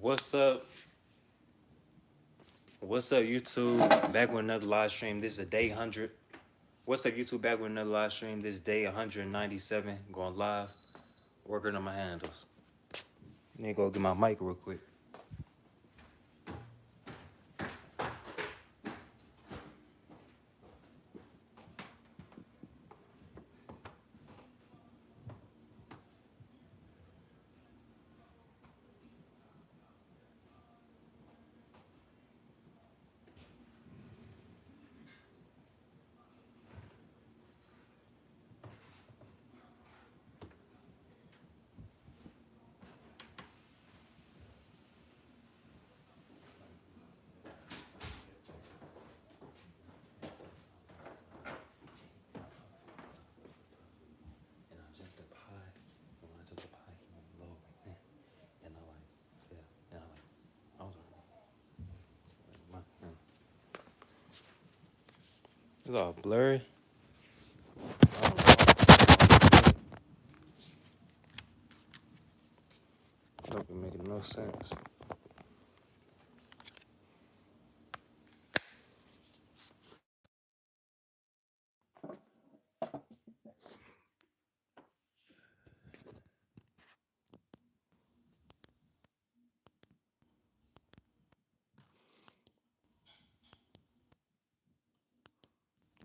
What's up? What's up, YouTube? Back with another live stream. This is a day 100. What's up, YouTube? Back with another live stream. This is day 197. Going live. Working on my handles. Let me go get my mic real quick. And I jumped up high. When I jumped up high, he went low like that. And I like, yeah. And I was like, it's all blurry. I don't know. Don't be making no sense.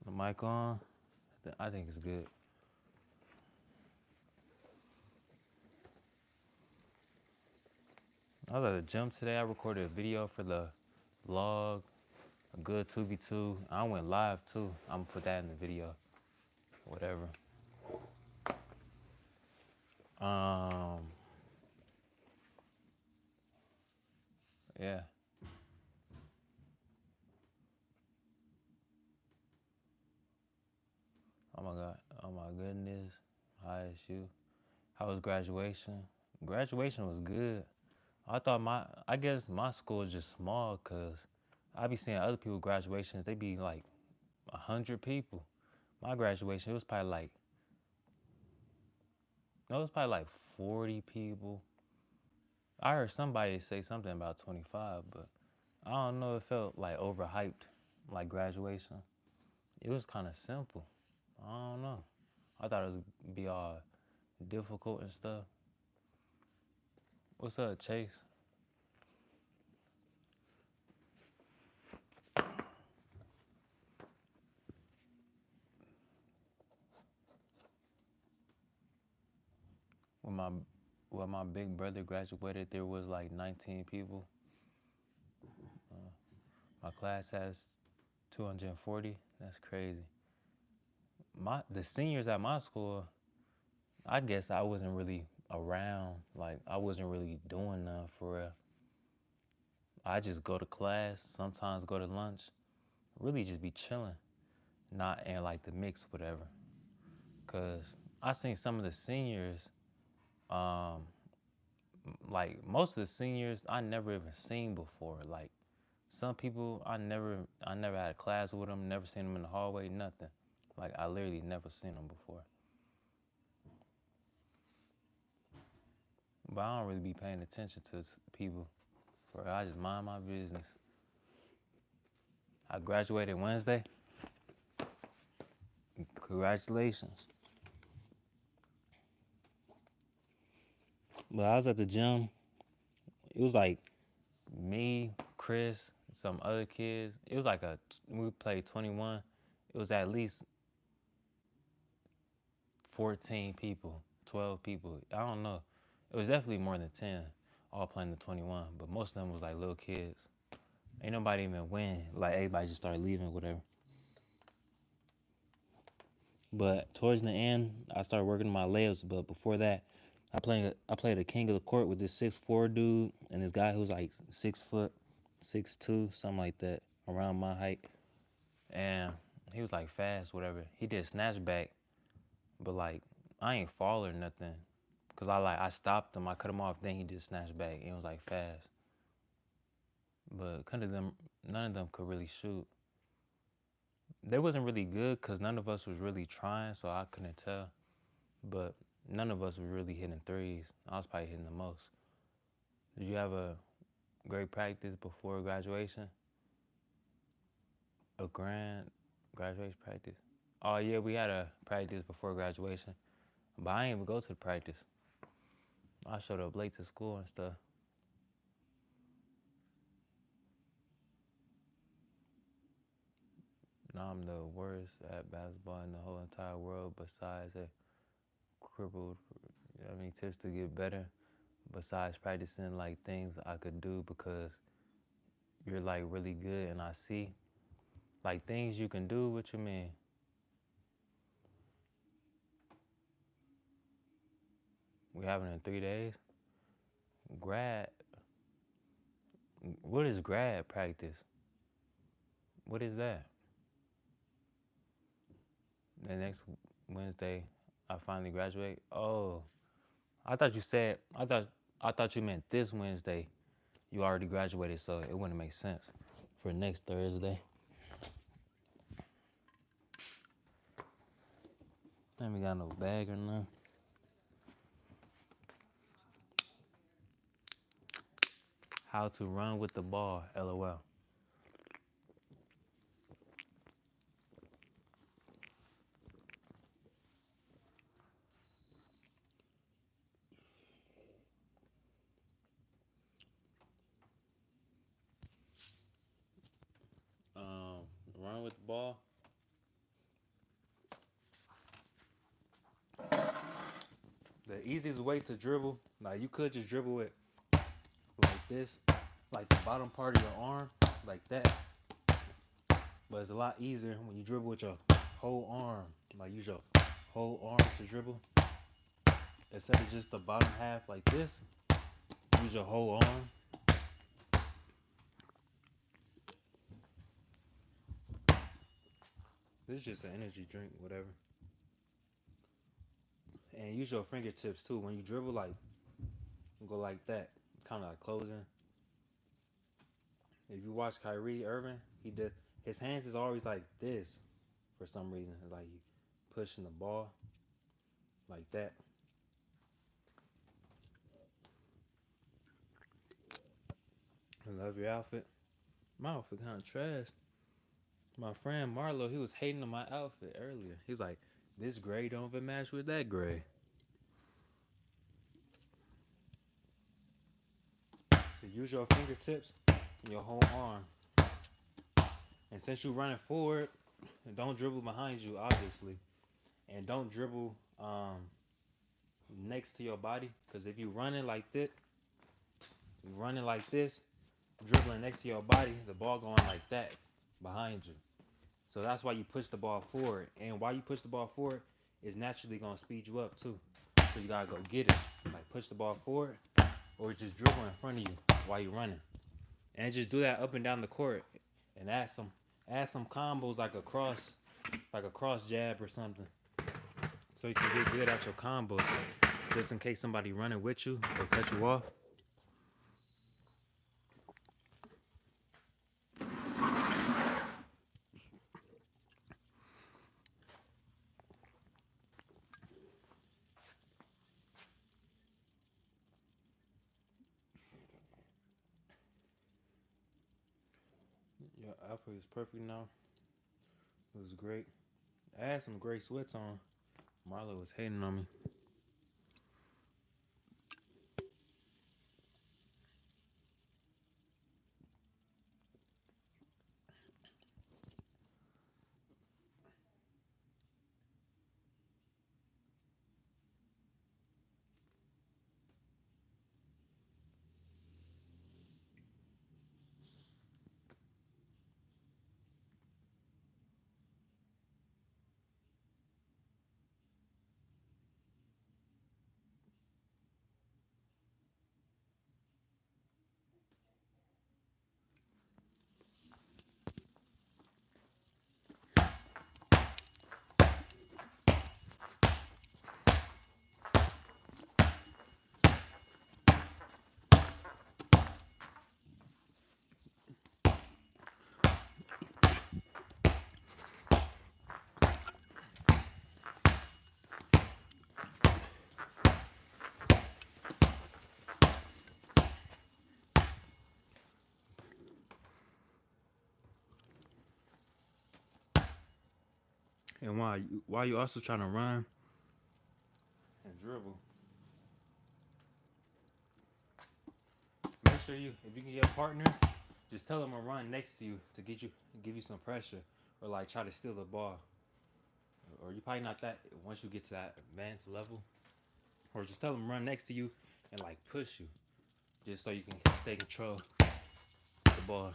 The mic on. I think it's good. I was at the gym today. I recorded a video for the vlog. A good 2v2. I went live too. I'm gonna put that in the video. Whatever. Yeah. Oh my God. Oh my goodness. Hi, it's you. How was graduation? Graduation was good. I guess my school is just small because I be seeing other people graduations, they be like 100 people. My graduation, it was probably like 40 people. I heard somebody say something about 25, but I don't know, it felt like overhyped, like graduation. It was kind of simple. I don't know. I thought it would be all difficult and stuff. What's up, Chase? When my when my big brother graduated, there was like 19 people. My class has 240. That's crazy. The seniors at my school, I guess I wasn't really around. Like I wasn't really doing nothing for real. I just go to class, sometimes go to lunch, really just be chilling, not in like the mix, whatever. Cause I seen some of the seniors, um, like most of the seniors I never even seen before. Like some people I never had a class with them, never seen them in the hallway, nothing. Like I literally never seen them before. But I don't really be paying attention to people. For I just mind my business. I graduated Wednesday. Congratulations. But I was at the gym. It was like me, Chris, some other kids. It was like we played 21. It was at least 14 people, 12 people. I don't know. It was definitely more than 10 all playing the 21, but most of them was like little kids. Ain't nobody even win. Like everybody just started leaving, whatever. But towards the end, I started working on my layups. But before that, I played a king of the court with this 6'4" dude and this guy who's like 6', 6'2", something like that, around my height. And he was like fast, whatever. He did snatch back, but like I ain't fall or nothing. Cause I stopped him, I cut him off, then he did snatch back. And it was like fast. But none of them could really shoot. They wasn't really good because none of us was really trying, so I couldn't tell. But none of us was really hitting threes. I was probably hitting the most. Did you have great practice before graduation. A grand graduation practice. Oh yeah, we had a practice before graduation, but I didn't even go to the practice. I showed up late to school and stuff. Now I'm the worst at basketball in the whole entire world. Besides a crippled, I mean, tips to get better. Besides practicing like things I could do because you're like really good and I see like things you can do. What you mean? We having it in 3 days. Grad. What is grad practice? What is that? The next Wednesday, I finally graduate. Oh, I thought you said. I thought you meant this Wednesday. You already graduated, so it wouldn't make sense for next Thursday. I ain't got no bag or nothing. How to run with the ball, LOL. Run with the ball. The easiest way to dribble, like you could just dribble it like this, like the bottom part of your arm, like that. But it's a lot easier when you dribble with your whole arm. Like use your whole arm to dribble. Instead of just the bottom half like this, use your whole arm. This is just an energy drink, whatever. And use your fingertips too. When you dribble, like go like that. It's kind of like closing. If you watch Kyrie Irving, he did his hands is always like this for some reason. Like he pushing the ball like that. I love your outfit. My outfit kind of trash. My friend Marlo, he was hating on my outfit earlier. He was like, "This gray don't even match with that gray." You use your fingertips and your whole arm. And since you're running forward, don't dribble behind you, obviously, and don't dribble next to your body. Because if you running like this, dribbling next to your body, the ball going like that behind you. So that's why you push the ball forward. And why you push the ball forward is naturally gonna speed you up too. So you gotta go get it. Like push the ball forward or just dribble in front of you while you're running. And just do that up and down the court. And add some combos like a cross jab or something. So you can get good at your combos. Just in case somebody running with you or cut you off. Your outfit is perfect now. It was great. I had some gray sweats on. Marlo was hating on me. And while you also trying to run and dribble, make sure if you can get a partner, just tell them to run next to you to give you some pressure, or like try to steal the ball. Or you probably not that once you get to that advanced level, or just tell them to run next to you and like push you, just so you can stay control the ball.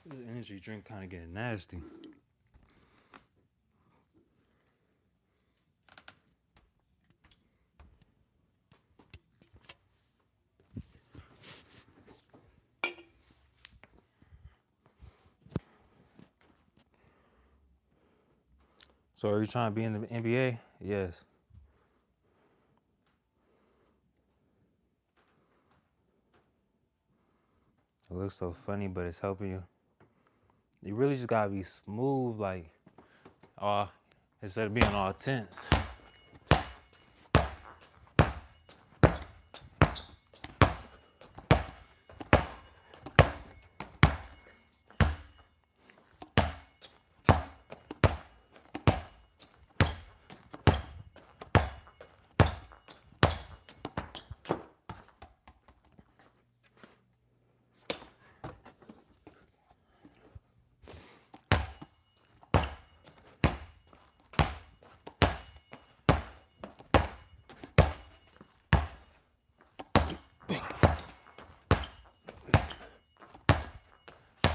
This energy drink kind of getting nasty. So are you trying to be in the NBA? Yes. It looks so funny, but it's helping you. You really just gotta be smooth, like, instead of being all tense.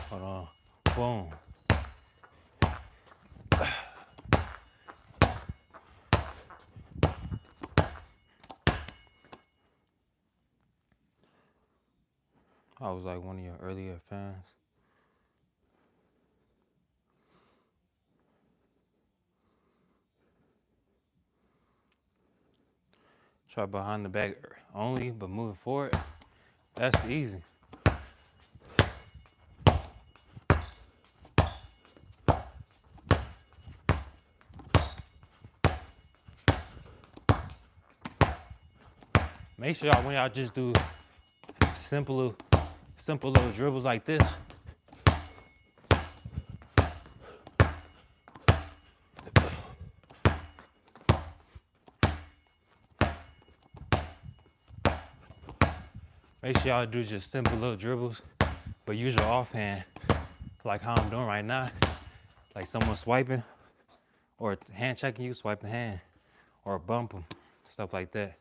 Hold on. Boom. I was like one of your earlier fans. Try behind the back only, but moving forward, that's easy. Make sure when y'all just do simple little dribbles like this. Make sure y'all do just simple little dribbles, but use your offhand, like how I'm doing right now. Like someone swiping, or hand checking you, swipe the hand, or bump them, stuff like that.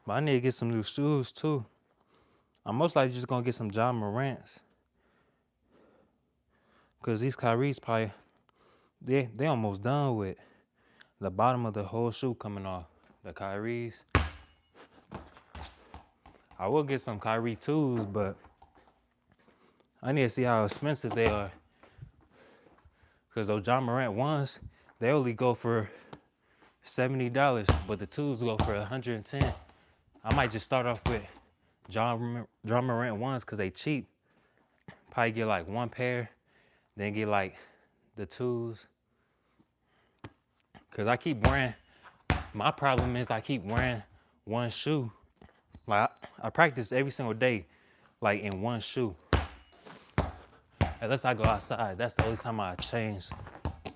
But I need to get some new shoes too. I'm most likely just gonna get some John Morant's. Cause these Kyrie's probably, they almost done with the bottom of the whole shoe coming off. The Kyrie's. I will get some Kyrie 2s, but I need to see how expensive they are. Cause those John Morant 1s, they only go for $70, but the 2s go for $110. I might just start off with John Morant 1s cause they cheap. Probably get like one pair, then get like the 2s. Cause I keep wearing, my problem is I keep wearing one shoe. Like I practice every single day, like in one shoe. Unless I go outside, that's the only time I change.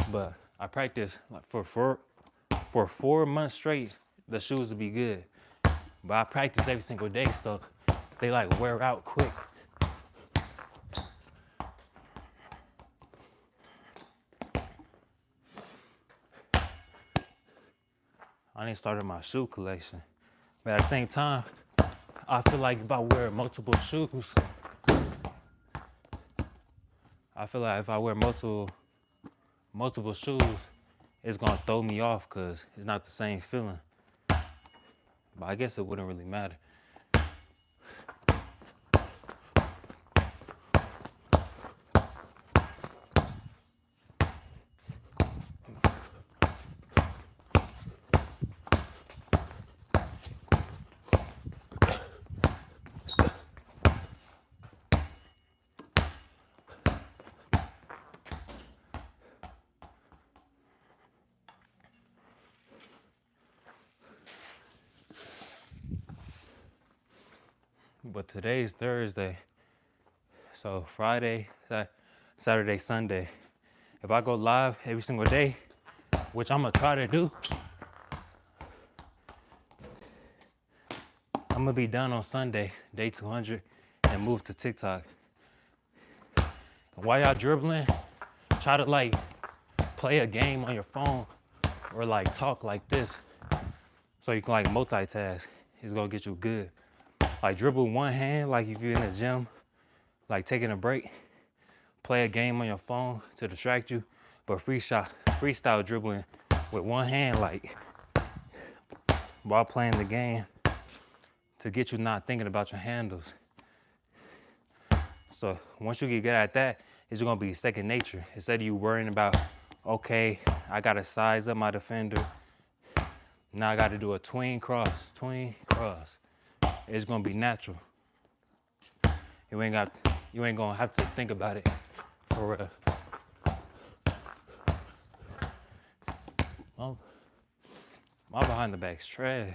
But I practice like for 4 months straight, the shoes will be good. But I practice every single day, so they like wear out quick. I need to start my shoe collection. But at the same time, I feel like if I wear multiple shoes, multiple shoes, it's gonna throw me off because it's not the same feeling. But I guess it wouldn't really matter. But today's Thursday, so Friday, Saturday, Sunday. If I go live every single day, which I'm gonna try to do, I'm gonna be done on Sunday, day 200, and move to TikTok. And while y'all dribbling, try to like play a game on your phone or like talk like this so you can like multitask. It's gonna get you good. Like dribble one hand, like if you're in the gym, like taking a break, play a game on your phone to distract you, but freestyle dribbling with one hand, like while playing the game to get you not thinking about your handles. So once you get good at that, it's gonna be second nature. Instead of you worrying about, okay, I gotta size up my defender. Now I gotta do a tween cross. It's gonna be natural. You ain't gonna have to think about it for real. My behind the back's trash.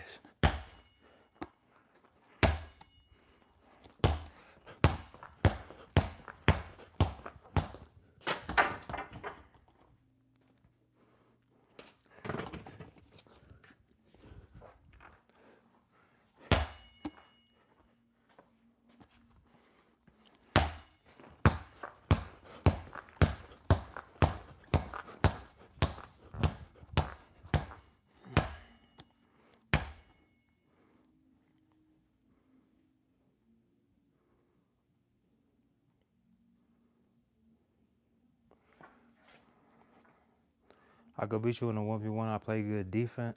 I could beat you in a 1v1. I play good defense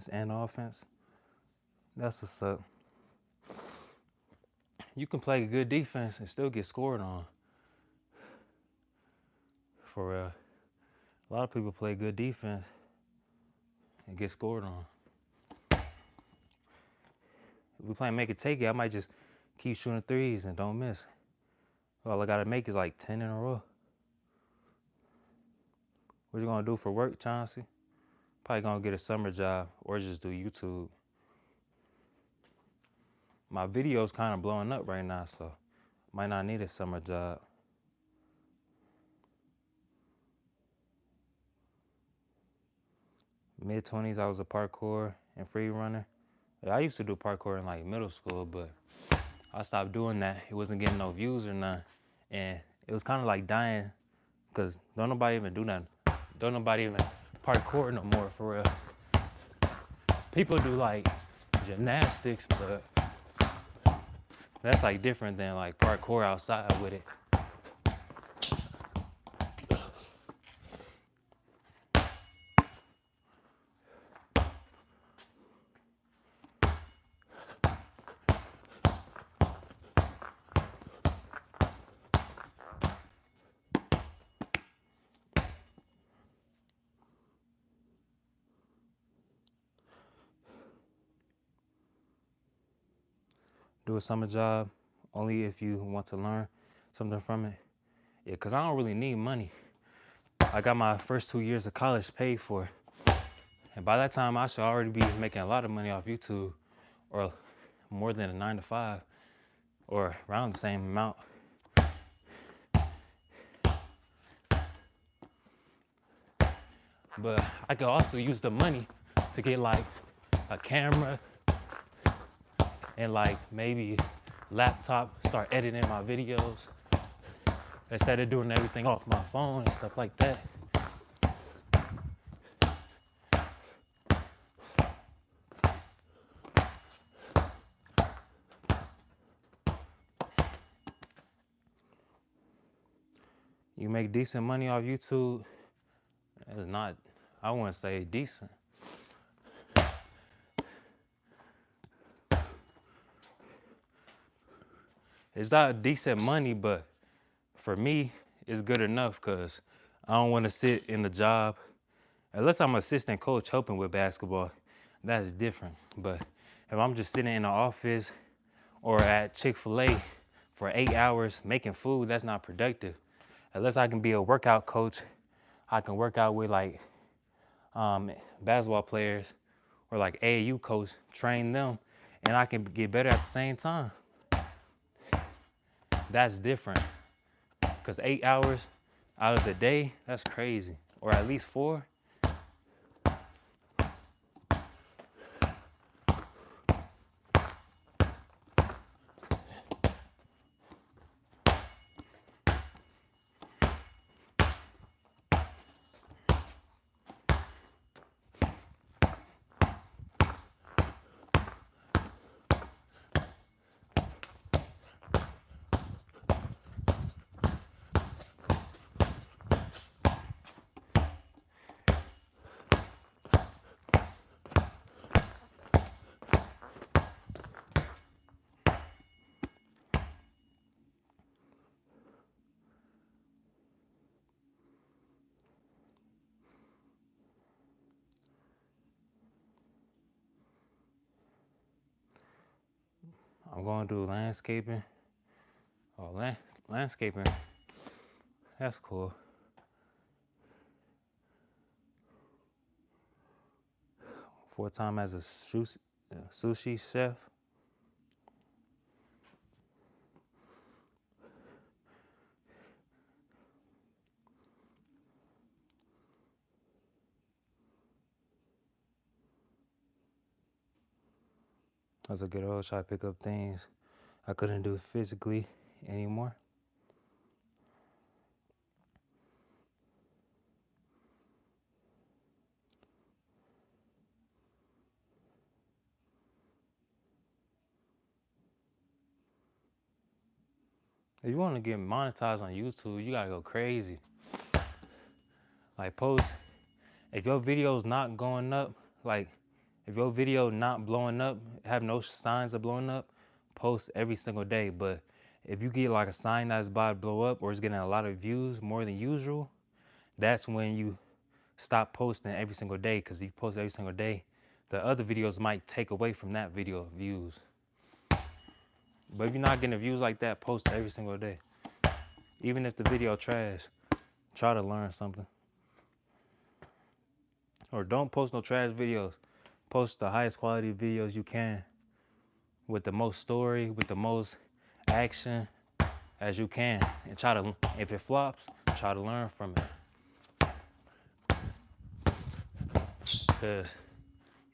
and offense. That's what's up. You can play good defense and still get scored on. For real. A lot of people play good defense and get scored on. If we play make it take it, I might just keep shooting threes and don't miss. All I gotta make is like 10 in a row. What you gonna do for work, Chauncey? Probably gonna get a summer job or just do YouTube. My video's kind of blowing up right now, so might not need a summer job. Mid-20s, I was a parkour and free runner. I used to do parkour in like middle school, but I stopped doing that. It wasn't getting no views or none. And it was kind of like dying because don't nobody even do nothing. Don't nobody even parkour no more, for real. People do like gymnastics, but that's like different than like parkour outside with it. Do a summer job only if you want to learn something from it. Yeah, because I don't really need money. I got my first 2 years of college paid for. And by that time, I should already be making a lot of money off YouTube, or more than a 9 to 5, or around the same amount. But I could also use the money to get like a camera and like maybe laptop, start editing my videos instead of doing everything off my phone and stuff like that. You make decent money off YouTube. It's not, I wouldn't say decent. It's not decent money, but for me, it's good enough because I don't want to sit in the job. Unless I'm an assistant coach helping with basketball, that's different. But if I'm just sitting in the office or at Chick-fil-A for 8 hours making food, that's not productive. Unless I can be a workout coach, I can work out with like basketball players or like AAU coach, train them, and I can get better at the same time. That's different. Because 8 hours out of the day, that's crazy. Or at least 4. I'm going to do landscaping. Oh, landscaping, that's cool. Full-time as a sushi chef. As I get old, try to pick up things I couldn't do physically anymore. If you want to get monetized on YouTube, you gotta go crazy. Like post, if your video's not going up, like if your video not blowing up, have no signs of blowing up, post every single day. But if you get like a sign that's about to blow up or it's getting a lot of views more than usual, that's when you stop posting every single day. Because if you post every single day, the other videos might take away from that video views. But if you're not getting views like that, post every single day. Even if the video trash, try to learn something. Or don't post no trash videos. Post the highest quality videos you can with the most story, with the most action as you can. And try to, if it flops, try to learn from it. Because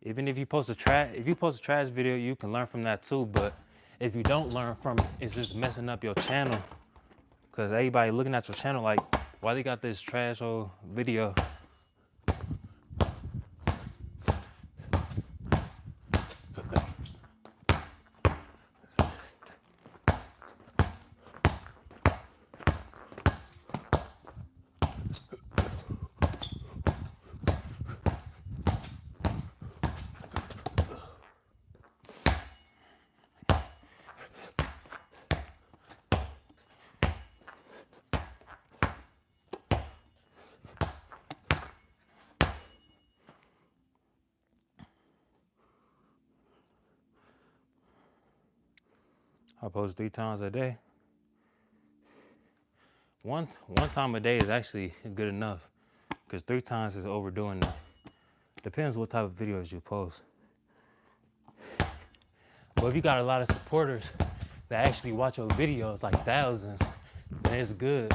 even if you post a trash video, you can learn from that too. But if you don't learn from it, it's just messing up your channel. Because everybody looking at your channel like, why they got this trash old video? I post 3 times a day. One time a day is actually good enough because 3 times is overdoing it. Depends what type of videos you post. But if you got a lot of supporters that actually watch your videos, like thousands, then it's good.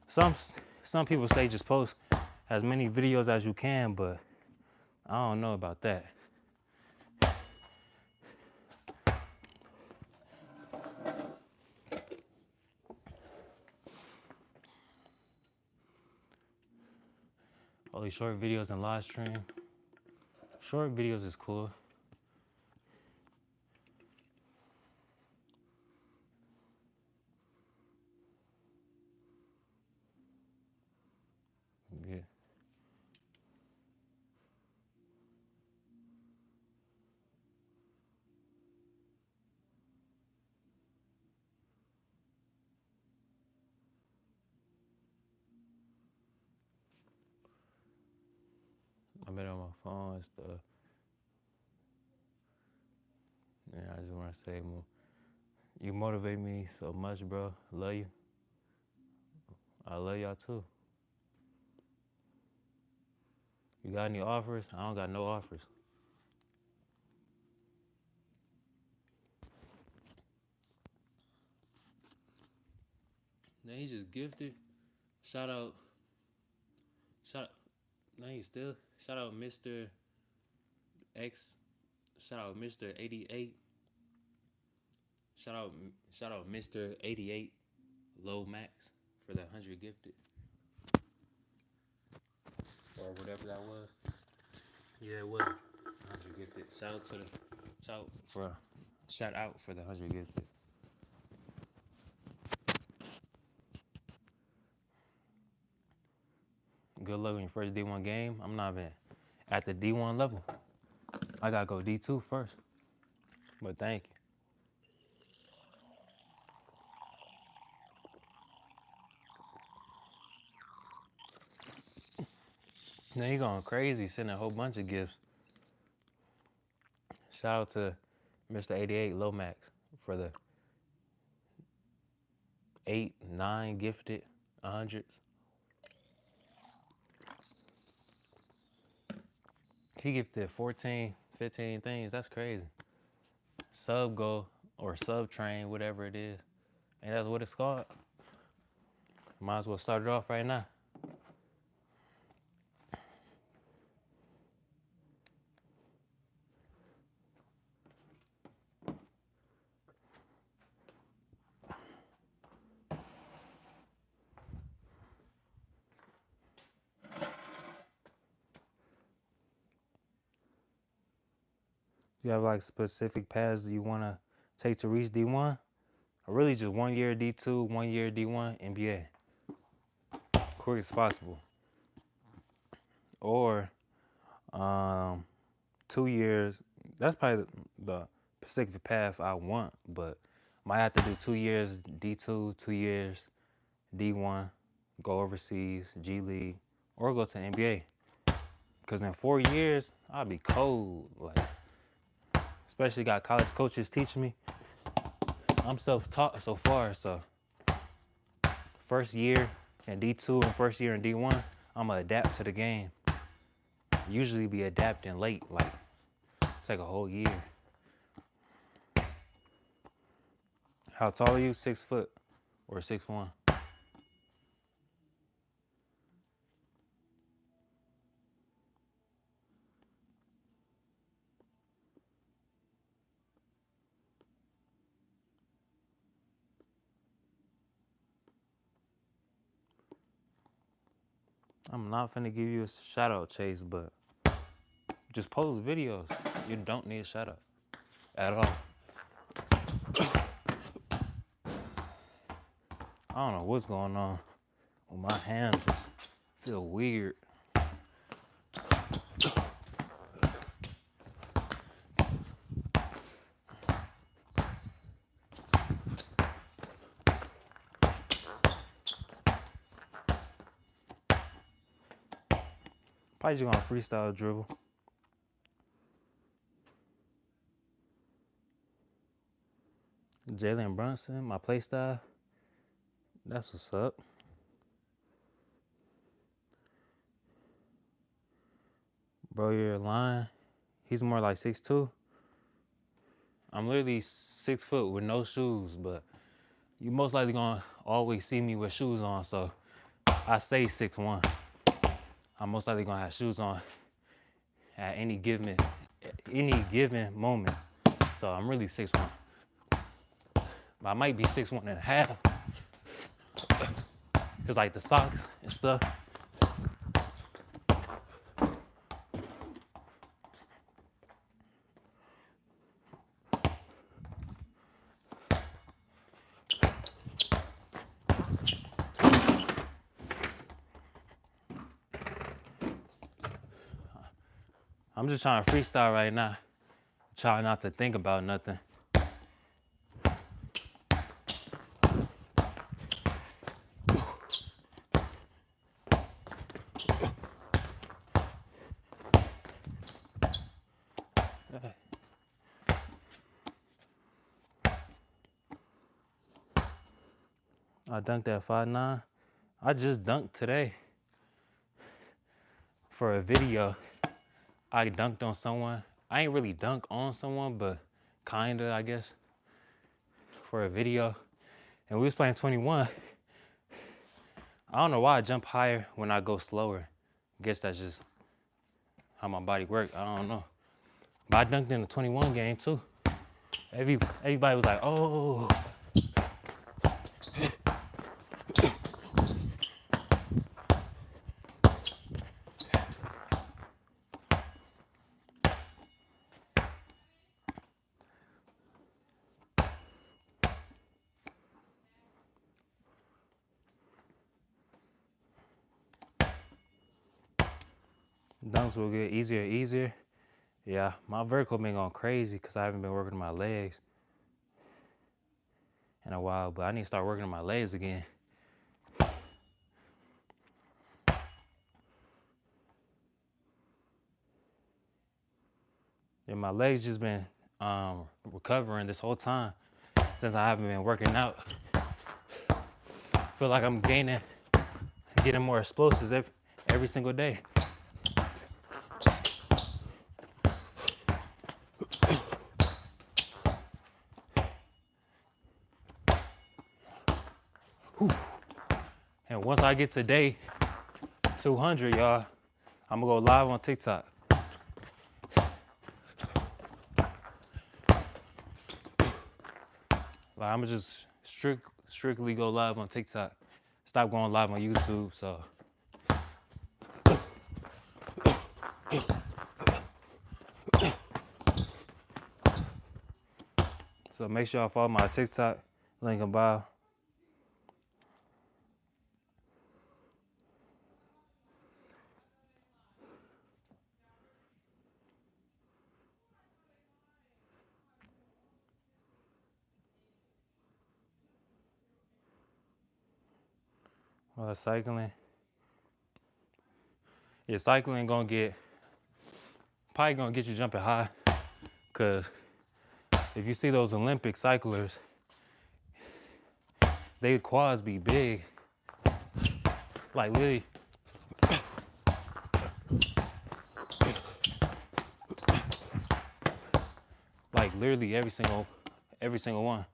Some people say just post as many videos as you can, but I don't know about that. Only short videos and live stream. Short videos is cool. I've been on my phone and stuff. Yeah, I just want to say, you motivate me so much, bro. Love you. I love y'all too. You got any offers? I don't got no offers. Now he just gifted. Shout out. Now he still. Shout out Mr. X. Shout out Mr. 88. Shout out Mr. 88 Low Max for that 100 gifted. Or whatever that was. Yeah, it was 100 gifted. Shout out for the 100 gifted. Good luck on your first D1 game. I'm not even at the D1 level. I gotta go D2 first. But thank you. Now he going crazy, sending a whole bunch of gifts. Shout out to Mr. 88 Lomax for the 8, 9 gifted 100s. He gifted 14, 15 things. That's crazy. Sub go or sub train, whatever it is. And that's what it's called. Might as well start it off right now. You have like specific paths that you want to take to reach D1? Or really just 1 year D2, 1 year D1, NBA. Quick as possible. Or 2 years. That's probably the specific path I want, but might have to do 2 years D2, 2 years D1, go overseas, G League, or go to NBA. Because in 4 years, I'll be cold. Like, especially got college coaches teaching me. I'm self-taught so far, so first year in D2 and first year in D1, I'm going to adapt to the game. Usually be adapting late, like take a whole year. How tall are you? 6 foot or 6'1"? I'm not finna give you a shout out, Chase, but just post videos. You don't need a shout out at all. I don't know what's going on with my hand. Just feel weird. Probably just gonna freestyle dribble. Jalen Brunson, my play style. That's what's up. Bro, you're lying. He's more like 6'2". I'm literally 6 foot with no shoes, but you most likely gonna always see me with shoes on, so I say 6'1". I'm most likely gonna have shoes on at any given moment. So I'm really 6'1". But I might be 6'1.5". Cause like the socks and stuff. I'm just trying to freestyle right now. Try not to think about nothing. I dunked at 5'9". I just dunked today for a video. I dunked on someone. I ain't really dunk on someone, but kinda, I guess, for a video. And we was playing 21. I don't know why I jump higher when I go slower. I guess that's just how my body works. I don't know. But I dunked in the 21 game too. Everybody was like, oh. Dunks will get easier and easier. Yeah, my vertical been going crazy because I haven't been working on my legs in a while, but I need to start working on my legs again. Yeah, my legs just been recovering this whole time since I haven't been working out. Feel like I'm getting more explosives every single day. Whew. And once I get to day 200, y'all, I'm gonna go live on TikTok. Like, I'm gonna just strictly go live on TikTok. Stop going live on YouTube. So make sure y'all follow my TikTok, link in bio. Cycling. Yeah, cycling probably gonna get you jumping high. Cause if you see those Olympic cyclers, their quads be big. Like literally. Like literally every single one.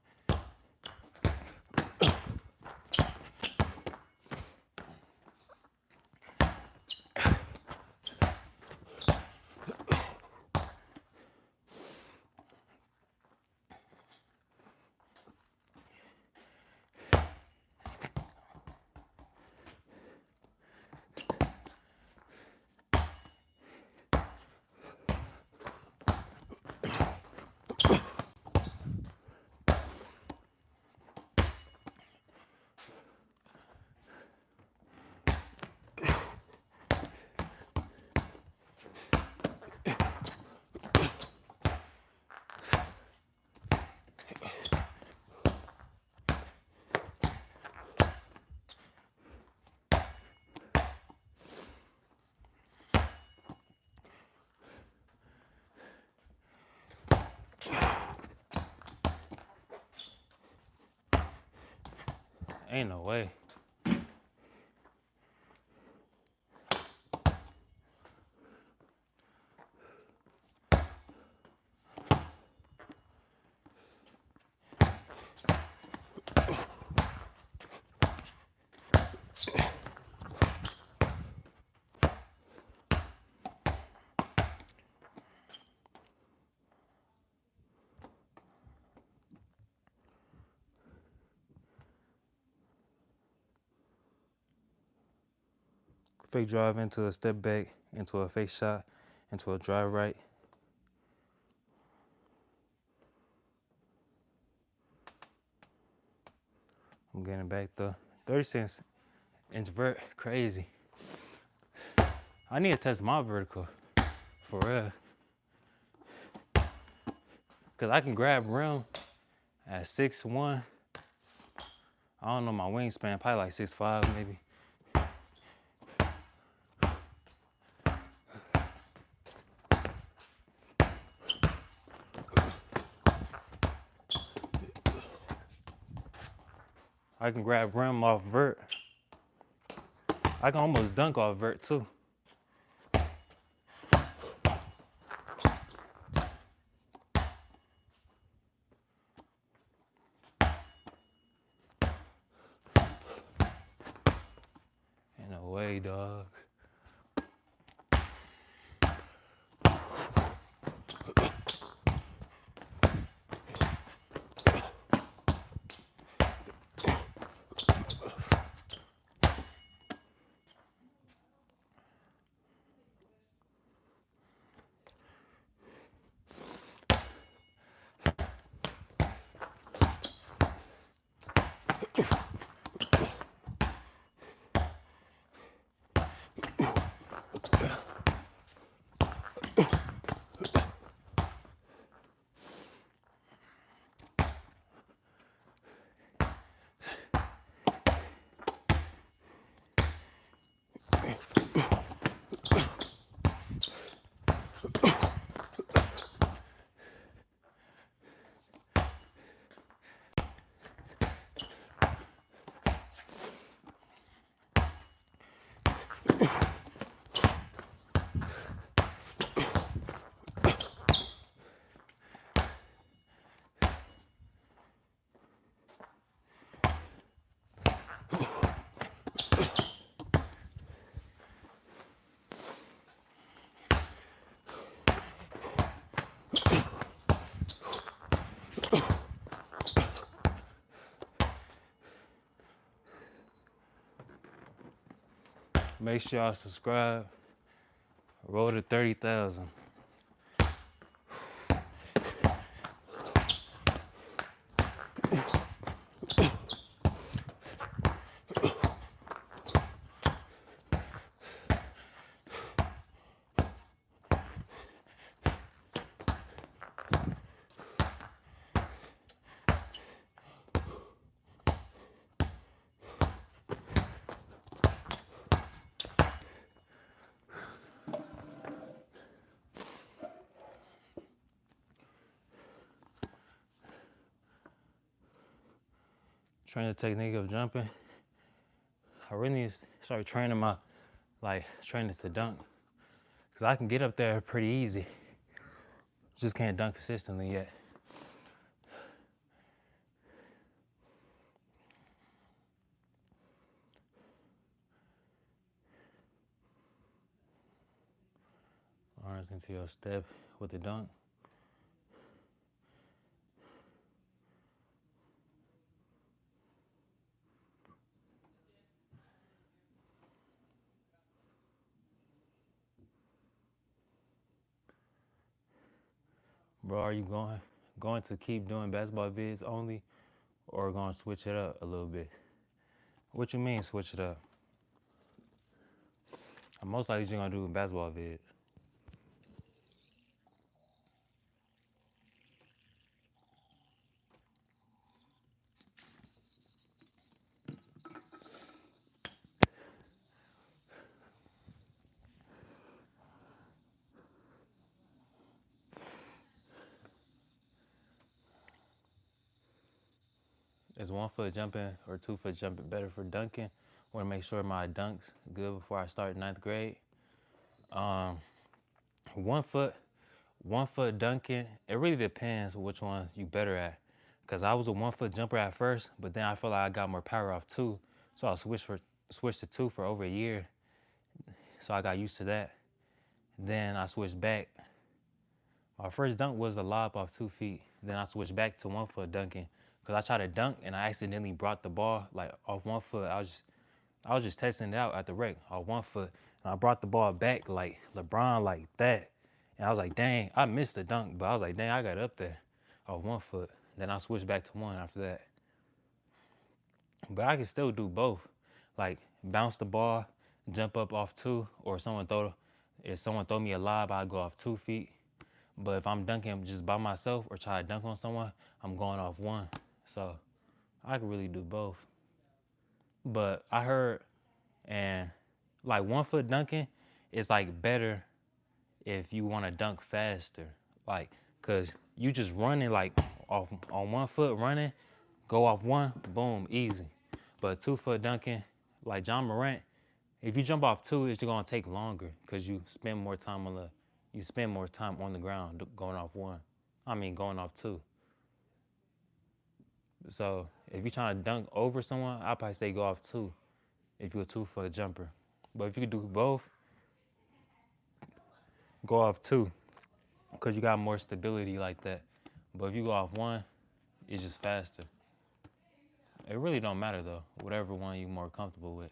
Ain't no way. Fake drive into a step back, into a fake shot, into a drive right. I'm getting back though. 30 cents invert, crazy. I need to test my vertical, for real. Cause I can grab rim at 6'1". I don't know my wingspan, probably like 6'5" maybe. I can grab rim off vert. I can almost dunk off vert too. Ain't no way, dog. Make sure y'all subscribe. Roll to 30,000. Train the technique of jumping. I really need to start training my, training to dunk. Because I can get up there pretty easy. Just can't dunk consistently yet. Arms into your step with the dunk. Bro, are you going to keep doing basketball vids only, or going to switch it up a little bit? What you mean switch it up? I'm most likely just gonna do basketball vids. Is 1 foot jumping or 2 foot jumping better for dunking? Want to make sure my dunks good before I start ninth grade. 1 foot, 1 foot dunking. It really depends which one you better at. Cause I was a 1 foot jumper at first, but then I feel like I got more power off 2, so I switched to 2 for over a year. So I got used to that. Then I switched back. My first dunk was a lob off 2 feet. Then I switched back to 1 foot dunking. Cause I tried to dunk and I accidentally brought the ball like off 1 foot. I was just testing it out at the rec off 1 foot. And I brought the ball back like LeBron like that. And I was like, dang, I missed the dunk, but I was like, dang, I got up there off 1 foot. Then I switched back to 1 after that. But I can still do both. Like bounce the ball, jump up off 2, or if someone throw me a lob, I go off 2 feet. But if I'm dunking just by myself or try to dunk on someone, I'm going off 1. So I can really do both. But I heard, and like 1 foot dunking is like better if you want to dunk faster. Like, cause you just running like off on 1 foot running, go off 1, boom, easy. But 2 foot dunking, like John Morant, if you jump off 2, it's gonna take longer because you spend more time on the ground going off 1. I mean going off 2. So if you're trying to dunk over someone, I'd probably say go off 2 if you're a 2 foot jumper. But if you could do both, go off 2 because you got more stability like that. But if you go off 1, it's just faster. It really don't matter though, whatever one you're more comfortable with.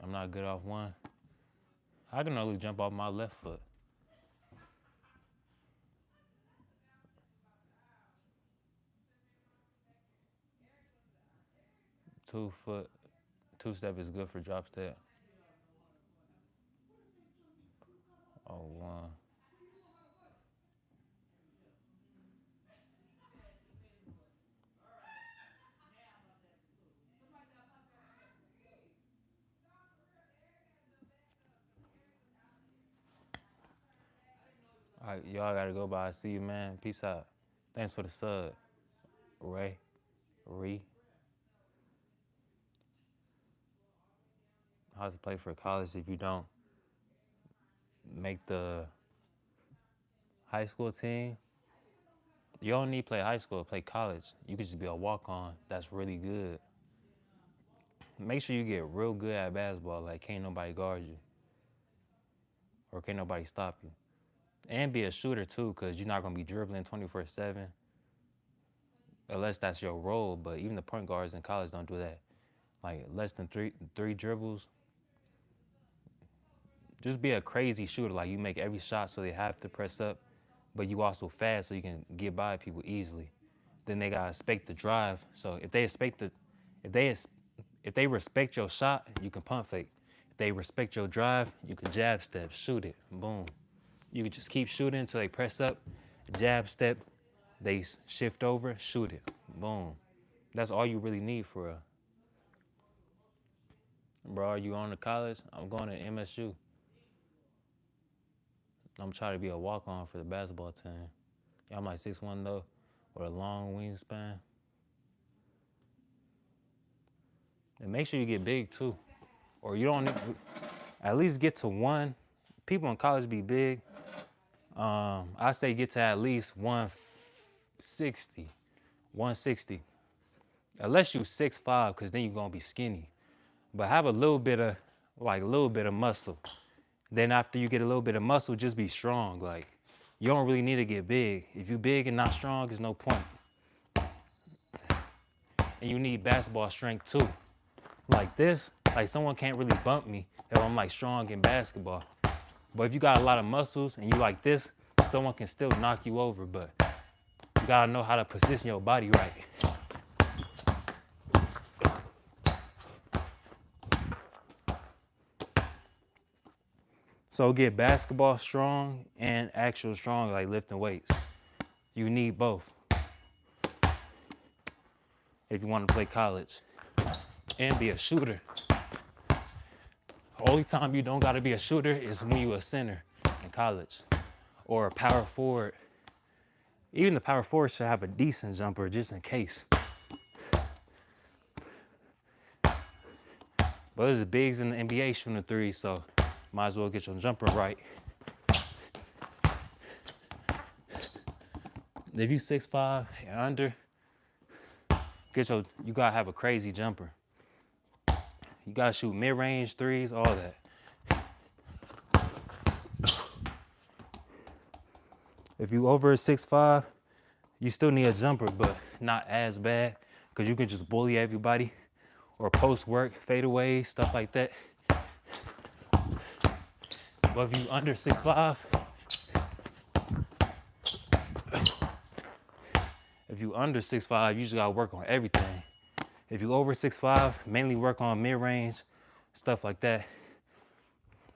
I'm not good off 1. I can only jump off my left foot. Two foot, 2-step is good for drop step. Oh, 1. All right, y'all gotta go by. See you, man. Peace out. Thanks for the sub, Ray, Ree. How to play for college if you don't make the high school team? You don't need to play high school to play college. You could just be a walk-on that's really good. Make sure you get real good at basketball, like can't nobody guard you or can't nobody stop you. And be a shooter too, because you're not gonna be dribbling 24/7 unless that's your role. But even the point guards in college don't do that. Like less than three dribbles. Just be a crazy shooter. Like you make every shot so they have to press up, but you also fast so you can get by people easily. Then they gotta expect the drive. So if they respect your shot, you can pump fake. If they respect your drive, you can jab step, shoot it, boom. You can just keep shooting until they press up, jab step, they shift over, shoot it, boom. That's all you really need for a. Bro, are you on to college? I'm going to MSU. I'm trying to be a walk-on for the basketball team. Yeah, I'm like 6'1" though, with a long wingspan. And make sure you get big too. Or you don't need, at least get to 1. People in college be big. I say get to at least 160. 160. Unless you 6'5", because then you're gonna be skinny. But have a little bit of muscle. Then after you get a little bit of muscle, just be strong. Like, you don't really need to get big. If you big and not strong, there's no point. And you need basketball strength too. Like this, like someone can't really bump me if I'm like strong in basketball. But if you got a lot of muscles and you like this, someone can still knock you over, but you gotta know how to position your body right. So get basketball strong and actual strong, like lifting weights. You need both if you want to play college and be a shooter. The only time you don't gotta be a shooter is when you a center in college or a power forward. Even the power forward should have a decent jumper just in case. But there's the bigs in the NBA shooting the 3, so might as well get your jumper right. If you 6'5" and under, you gotta have a crazy jumper. You gotta shoot mid-range threes, all that. If you over 6'5", you still need a jumper, but not as bad, because you can just bully everybody or post work, fadeaways, stuff like that. But if you under 6'5", you just gotta work on everything. If you over 6'5", mainly work on mid-range, stuff like that.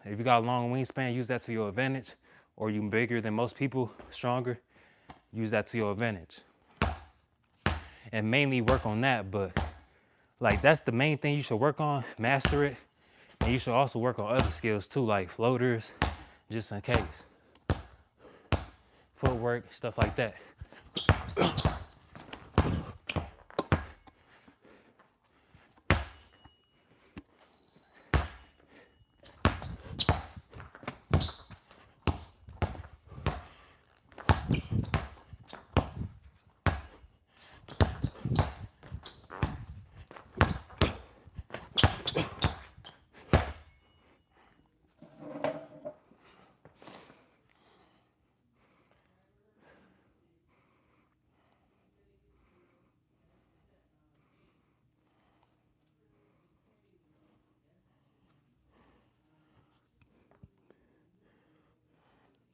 If you got a long wingspan, use that to your advantage. Or you bigger than most people, stronger, use that to your advantage. And mainly work on that, but like that's the main thing you should work on, master it. And you should also work on other skills too, like floaters, just in case. Footwork, stuff like that.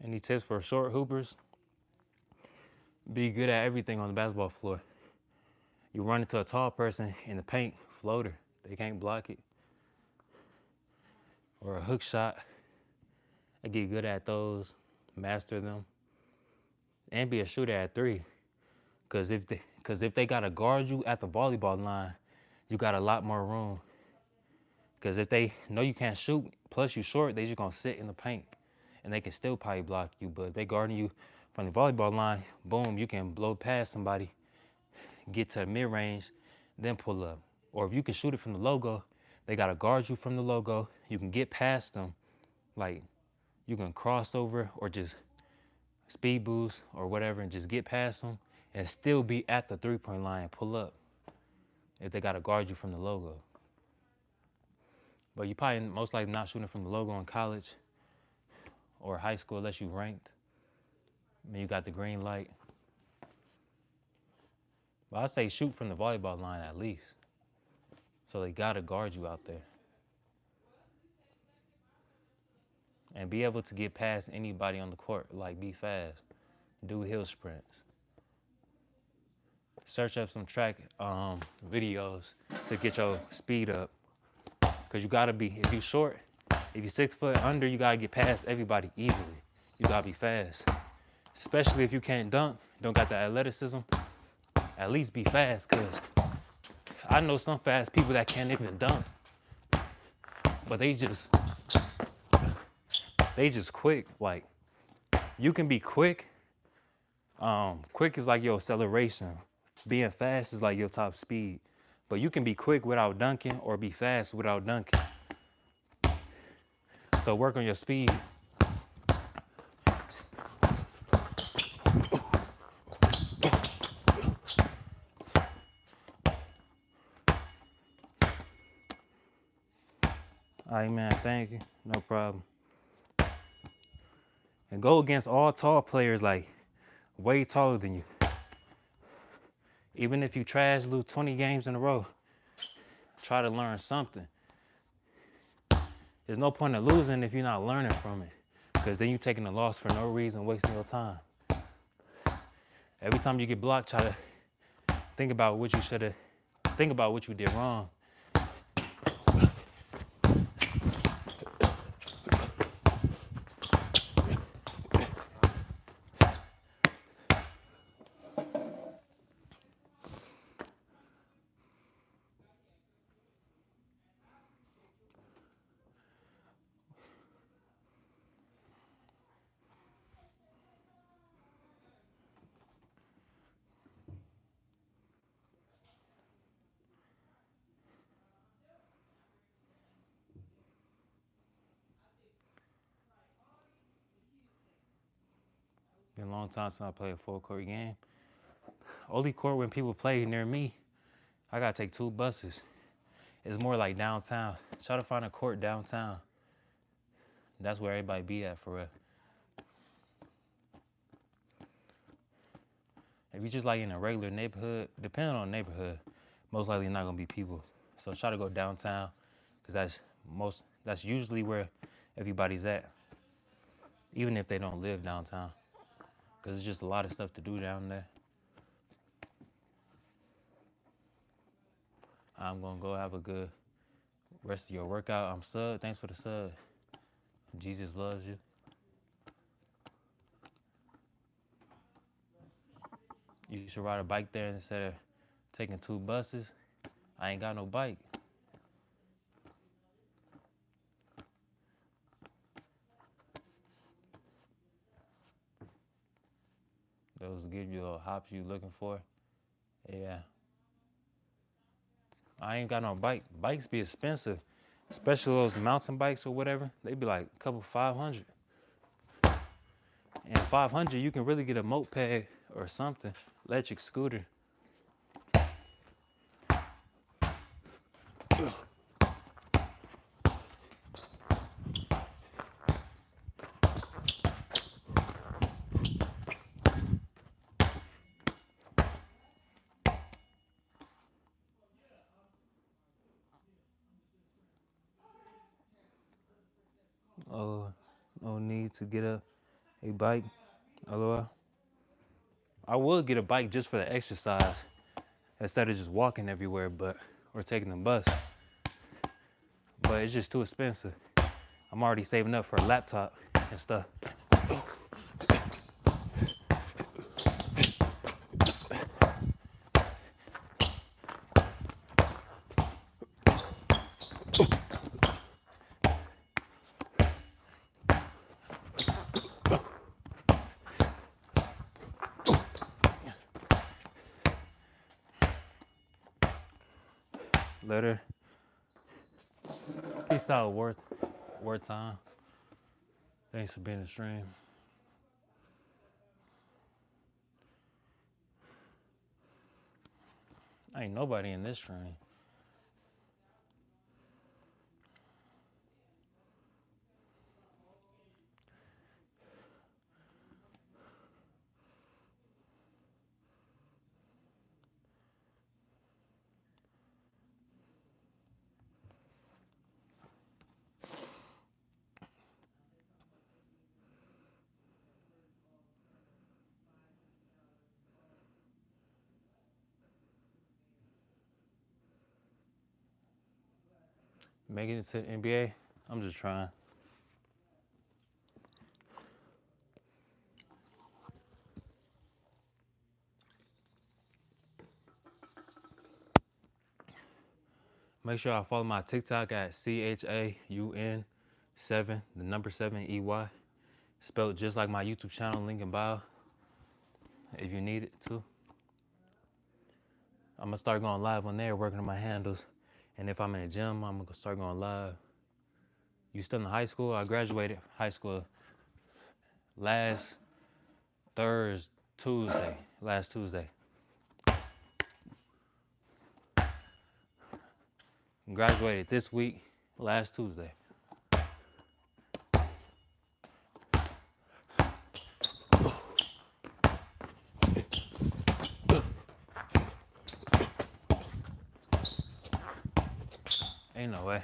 Any tips for short hoopers? Be good at everything on the basketball floor. You run into a tall person in the paint, floater. They can't block it. Or a hook shot. I get good at those, master them, and be a shooter at three. Cause if they gotta guard you at the volleyball line, you got a lot more room. Cause if they know you can't shoot, plus you short, they just gonna sit in the paint, and they can still probably block you. But if they guarding you from the volleyball line, boom, you can blow past somebody, get to the mid range, then pull up. Or if you can shoot it from the logo, they gotta guard you from the logo. You can get past them, like you can cross over or just speed boost or whatever and just get past them and still be at the 3-point line and pull up if they got to guard you from the logo. But you probably most likely not shooting from the logo in college or high school unless you ranked. I mean, you got the green light. But I'd say shoot from the volleyball line at least. So they got to guard you out there. And be able to get past anybody on the court, like be fast, do hill sprints. Search up some track videos to get your speed up. Cause you gotta be, if you short, if you're 6 foot under, you gotta get past everybody easily. You gotta be fast. Especially if you can't dunk, don't got the athleticism, at least be fast, cause I know some fast people that can't even dunk. But they just quick. Like, you can be quick. Quick is like your acceleration. Being fast is like your top speed. But you can be quick without dunking or be fast without dunking. So work on your speed. All right, man, thank you. No problem. And go against all tall players, like way taller than you. Even if you trash, lose 20 games in a row, try to learn something. There's no point in losing if you're not learning from it, because then you're taking a loss for no reason, wasting your time. Every time you get blocked, try to think about what you should have, think about what you did wrong. Been a long time since I played a full court game. Only court when people play near me, I gotta take 2 buses. It's more like downtown. Try to find a court downtown. That's where everybody be at for real. If you just like in a regular neighborhood, depending on the neighborhood, most likely not gonna be people. So try to go downtown, because that's usually where everybody's at, even if they don't live downtown, because it's just a lot of stuff to do down there. I'm gonna go have a good rest of your workout. I'm Sub. Thanks for the sub. Jesus loves you. You should ride a bike there instead of taking 2 buses. I ain't got no bike. Those give you a hops you looking for. Yeah. I ain't got no bike. Bikes be expensive, especially those mountain bikes or whatever. They be like a couple 500. And 500, you can really get a moped or something, electric scooter. Oh, no need to get up A bike. LOL. I would get a bike just for the exercise instead of just walking everywhere, or taking the bus. But it's just too expensive. I'm already saving up for a laptop and stuff. Later. Peace out, Worth time. Thanks for being in the stream. Ain't nobody in this stream. Making it to the NBA, I'm just trying. Make sure I follow my TikTok at CHAUN7, the number 7 EY. Spelled just like my YouTube channel, link in bio. If you need it too. I'm gonna start going live on there, working on my handles. And if I'm in the gym, I'm gonna start going live. You still in high school? I graduated high school last Tuesday. Graduated this week, last Tuesday. Ain't no way.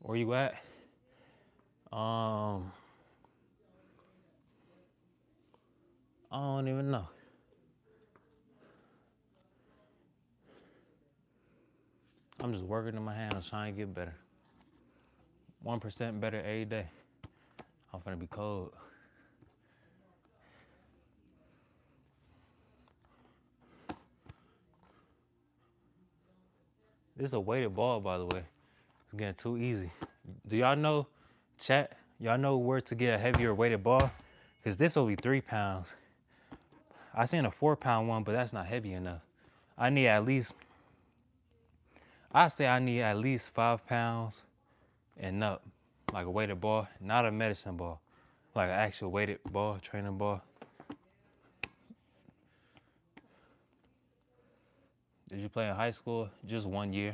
Where you at? I don't even know. I'm just working in my handles, trying to get better. 1% better every day. I'm finna be cold. This is a weighted ball, by the way. It's getting too easy. Do y'all know, chat? Y'all know where to get a heavier weighted ball? Because this only 3 pounds. I seen a 4-pound one, but that's not heavy enough. I need at least 5 pounds and up. Like a weighted ball, not a medicine ball. Like an actual weighted ball, training ball. Did you play in high school? Just 1 year.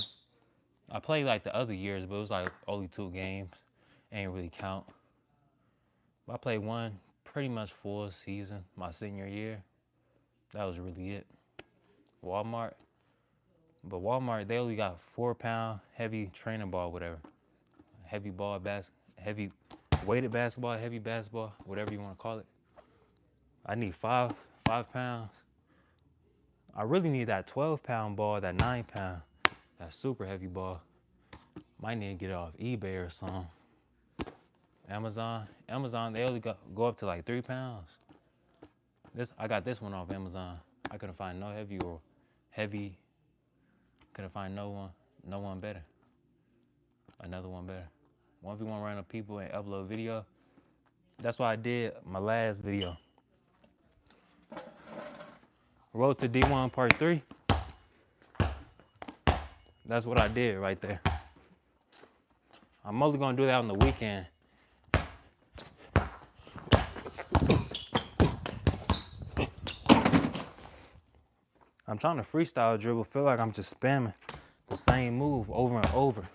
I played like the other years, but it was like only 2 games. Ain't really count. But I played one pretty much full season my senior year. That was really it. Walmart. But Walmart, they only got 4-pound heavy training ball, whatever. Heavy ball, heavy weighted basketball, heavy basketball, whatever you want to call it. I need 5 pounds. I really need that 12-pound ball, that 9-pound, that super heavy ball. Might need to get it off eBay or something. Amazon, they only go up to like 3 pounds. I got this one off Amazon. I couldn't find no heavy. Couldn't find no one better. Another one better. 1v1 random people and upload video. That's what I did my last video. Road to D1 part 3. That's what I did right there. I'm only gonna do that on the weekend. I'm trying to freestyle dribble, feel like I'm just spamming the same move over and over.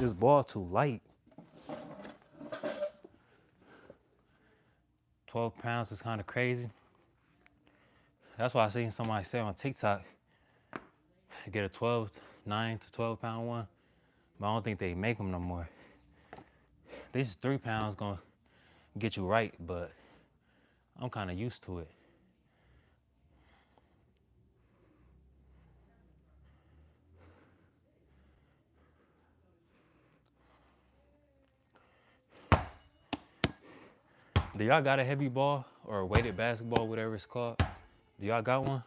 This ball too light. 12 pounds is kind of crazy. That's why I seen somebody say on TikTok, get a 9 to 12 pound one, but I don't think they make them no more. This 3 pounds gonna get you right, but I'm kind of used to it. Do y'all got a heavy ball or a weighted basketball, whatever it's called? Do y'all got one?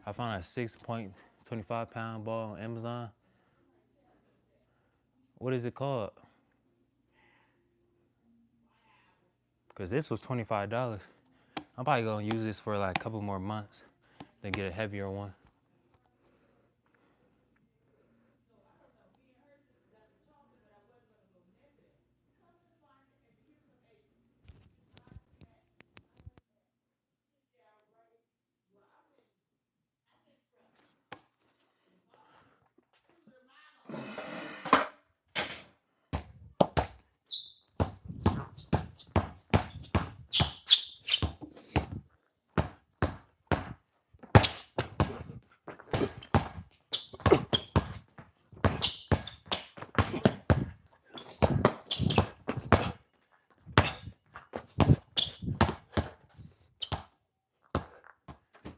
I found a 6.25 pound ball on Amazon. What is it called? Because this was $25. I'm probably gonna use this for like a couple more months, then get a heavier one.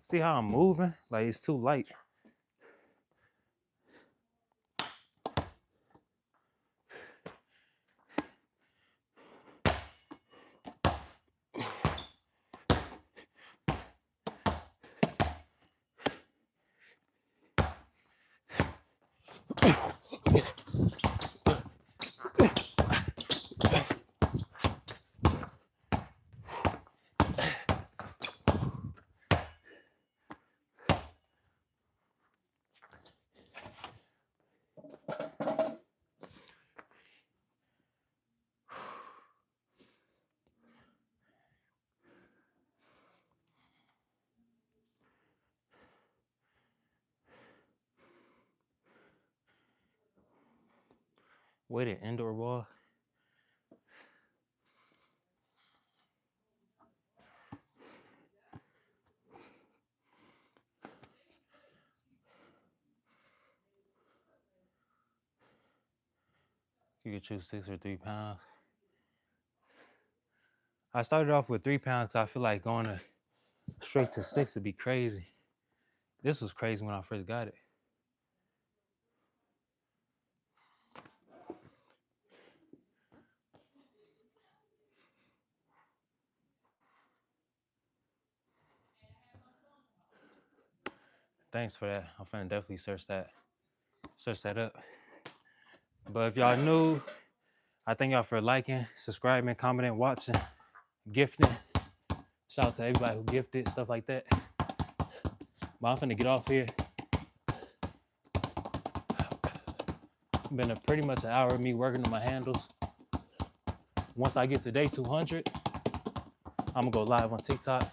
See how I'm moving? Like it's too light. Weighted indoor ball. You could choose 6 or 3 pounds. I started off with 3 pounds because I feel like going straight to 6 would be crazy. This was crazy when I first got it. Thanks for that. I'm finna definitely search that up. But if y'all new, I thank y'all for liking, subscribing, commenting, watching, gifting. Shout out to everybody who gifted, stuff like that. But I'm finna get off here. Been pretty much an hour of me working on my handles. Once I get to day 200, I'm gonna go live on TikTok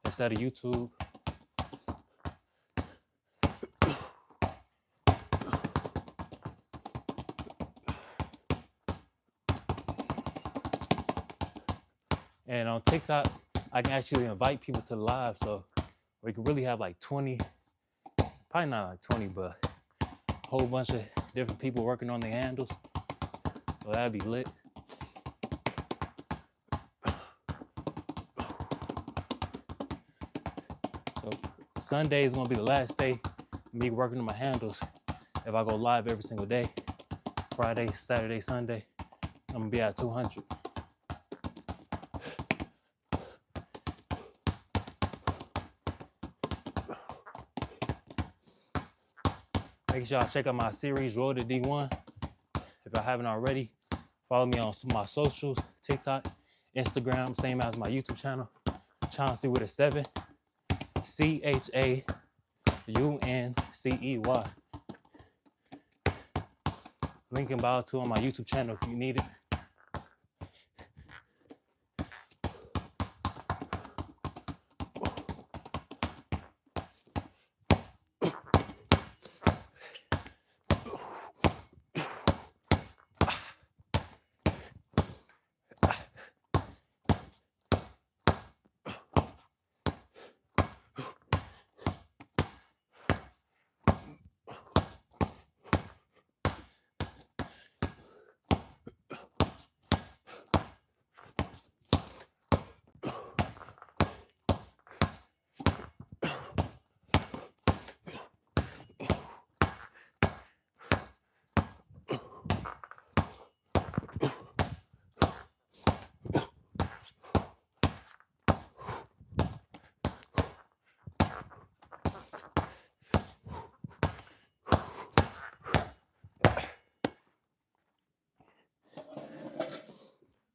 instead of YouTube. And on TikTok, I can actually invite people to the live, so we can really have like 20, probably not like 20, but a whole bunch of different people working on their handles. So that'd be lit. So Sunday is gonna be the last day of me working on my handles. If I go live every single day, Friday, Saturday, Sunday, I'm gonna be at 200. Make sure y'all check out my series, Road to D1. If y'all haven't already, follow me on my socials, TikTok, Instagram, same as my YouTube channel, Chauncey with a 7, CHAUNCEY. Link in bio too on my YouTube channel if you need it.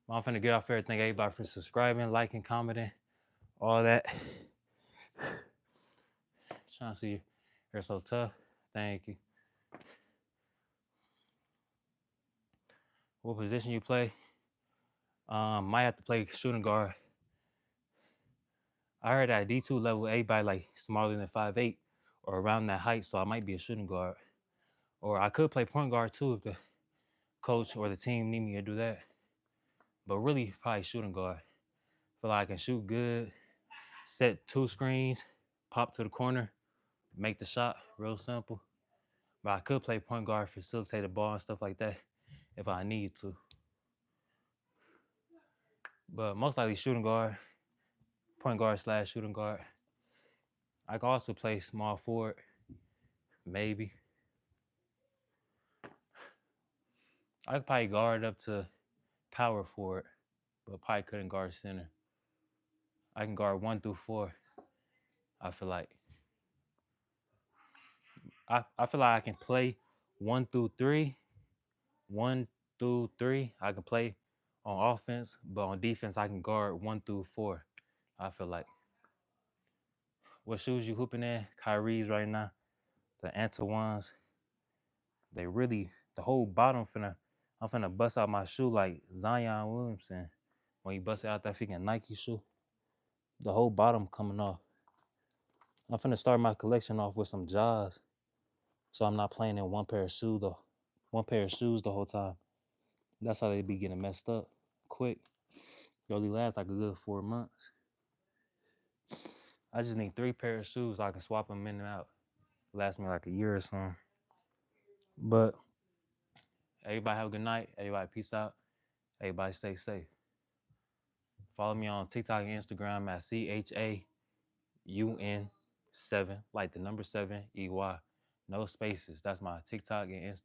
I'm finna get off here. Thank everybody for subscribing, liking, commenting, all that. Trying to see you're so tough. Thank you. What position you play? Might have to play shooting guard. I heard at D2 level, everybody like smaller than 5'8" or around that height, so I might be a shooting guard. Or I could play point guard too if the coach or the team need me to do that. But really, probably shooting guard. Feel like I can shoot good, set 2 screens, pop to the corner, make the shot. Real simple. But I could play point guard, facilitate the ball and stuff like that if I need to. But most likely shooting guard, point guard / shooting guard. I could also play small forward, maybe. I could probably guard up to power forward, but probably couldn't guard center. I can guard 1 through 4. I feel like I feel like I can play 1 through 3. 1 through 3, I can play on offense, but on defense, I can guard 1 through 4. I feel like. What shoes you hooping in? Kyrie's right now. The Antoines. They really, the whole bottom I'm finna bust out my shoe like Zion Williamson. When you bust out that freaking Nike shoe, the whole bottom coming off. I'm finna start my collection off with some Jaws, so I'm not playing in one pair of shoes the whole time. That's how they be getting messed up quick. They only last like a good 4 months. I just need 3 pair of shoes so I can swap them in and out. Last me like a year or something. But everybody have a good night. Everybody peace out. Everybody stay safe. Follow me on TikTok and Instagram at CHAUN7, like the number 7 EY. No spaces. That's my TikTok and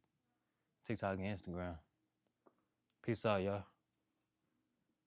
Instagram. Peace out, y'all.